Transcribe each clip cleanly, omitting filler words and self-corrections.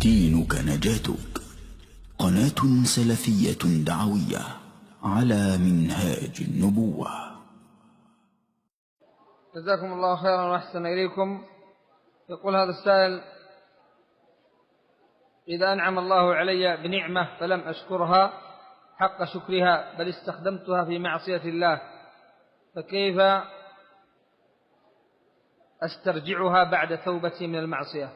دينك نجاتك. قناة سلفية دعوية على منهاج النبوة. جزاكم الله خيرا وأحسن إليكم. يقول هذا السائل: إذا أنعم الله علي بنعمة فلم أشكرها حق شكرها بل استخدمتها في معصية الله، فكيف أسترجعها بعد توبتي من المعصية؟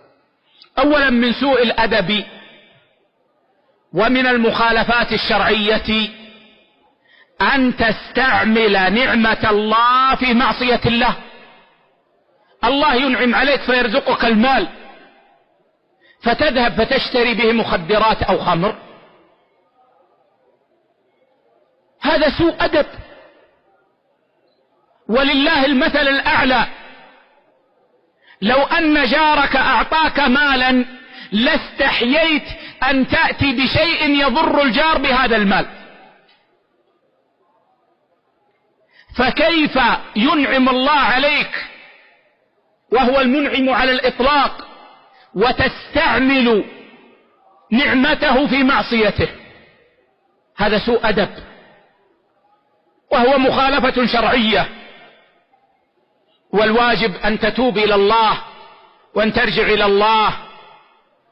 أولا، من سوء الأدب ومن المخالفات الشرعية أن تستعمل نعمة الله في معصية الله. الله ينعم عليك فيرزقك المال فتذهب فتشتري به مخدرات أو خمر، هذا سوء أدب. ولله المثل الأعلى، لو أن جارك أعطاك مالا لاستحييت أن تأتي بشيء يضر الجار بهذا المال، فكيف ينعم الله عليك وهو المنعم على الإطلاق وتستعمل نعمته في معصيته؟ هذا سوء أدب وهو مخالفة شرعية. والواجب أن تتوب إلى الله وأن ترجع إلى الله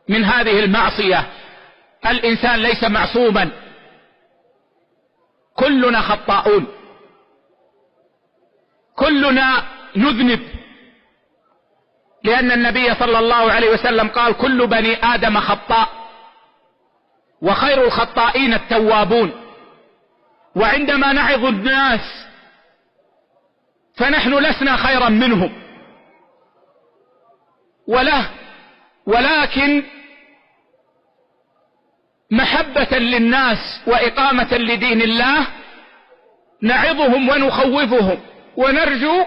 من هذه المعصية. الإنسان ليس معصوما، كلنا خطاؤون، كلنا نذنب، لأن النبي صلى الله عليه وسلم قال: كل بني آدم خطاء وخير الخطائين التوابون. وعندما نعظ الناس فنحن لسنا خيرا منهم، ولكن محبة للناس وإقامة لدين الله نعظهم ونخوفهم ونرجو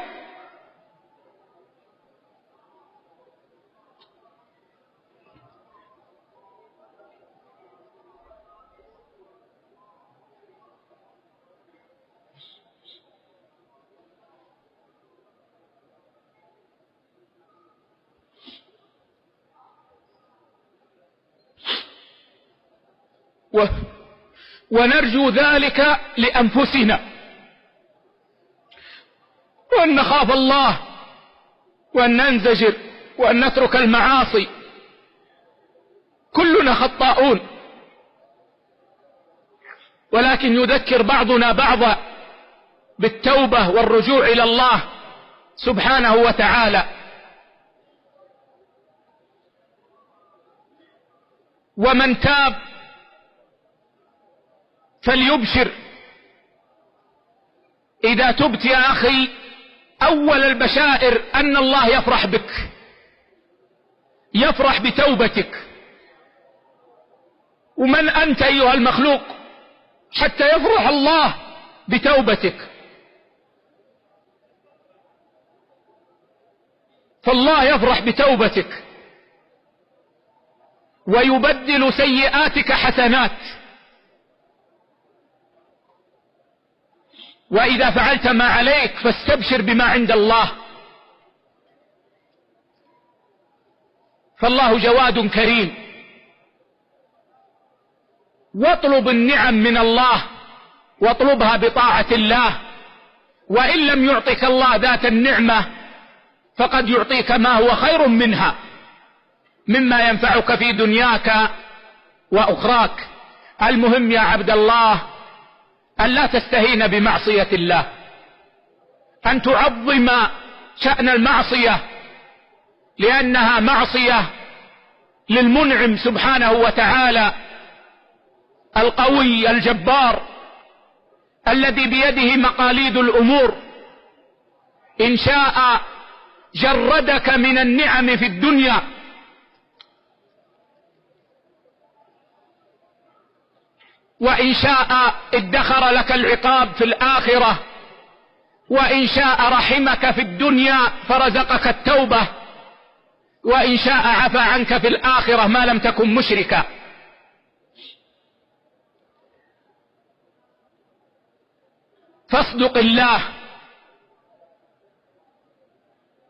ونرجو ذلك لأنفسنا، وأن نخاف الله وأن ننزجر وأن نترك المعاصي. كلنا خطاؤون، ولكن يذكر بعضنا بعضا بالتوبة والرجوع إلى الله سبحانه وتعالى. ومن تاب فليبشر. إذا تبت يا أخي، أول البشائر أن الله يفرح بك، يفرح بتوبتك. ومن أنت أيها المخلوق حتى يفرح الله بتوبتك؟ فالله يفرح بتوبتك ويبدل سيئاتك حسنات. وإذا فعلت ما عليك فاستبشر بما عند الله، فالله جواد كريم. واطلب النعم من الله واطلبها بطاعة الله، وإن لم يعطك الله ذات النعمة فقد يعطيك ما هو خير منها مما ينفعك في دنياك وأخراك. المهم يا عبد الله أن لا تستهين بمعصية الله، أن تعظم شأن المعصية، لأنها معصية للمنعم سبحانه وتعالى القوي الجبار الذي بيده مقاليد الأمور. إن شاء جردك من النعم في الدنيا، وإن شاء ادخر لك العقاب في الآخرة، وإن شاء رحمك في الدنيا فرزقك التوبة، وإن شاء عفى عنك في الآخرة ما لم تكن مشركا. فاصدق الله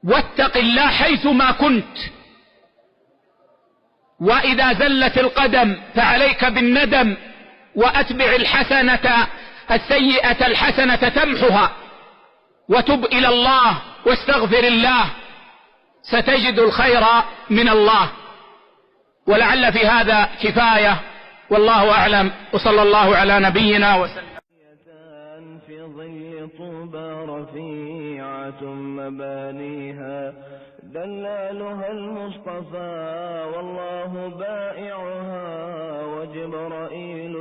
واتق الله حيثما كنت، وإذا زلت القدم فعليك بالندم، وأتبع السيئة الحسنة تمحها، وتب إلى الله واستغفر الله، ستجد الخير من الله. ولعل في كفاية كفاية، والله أعلم، وصلى الله على نبينا وسلم. في ظل طوبى رفيعة مبانيها، دلالها المصطفى والله بائعها، وجبرائيل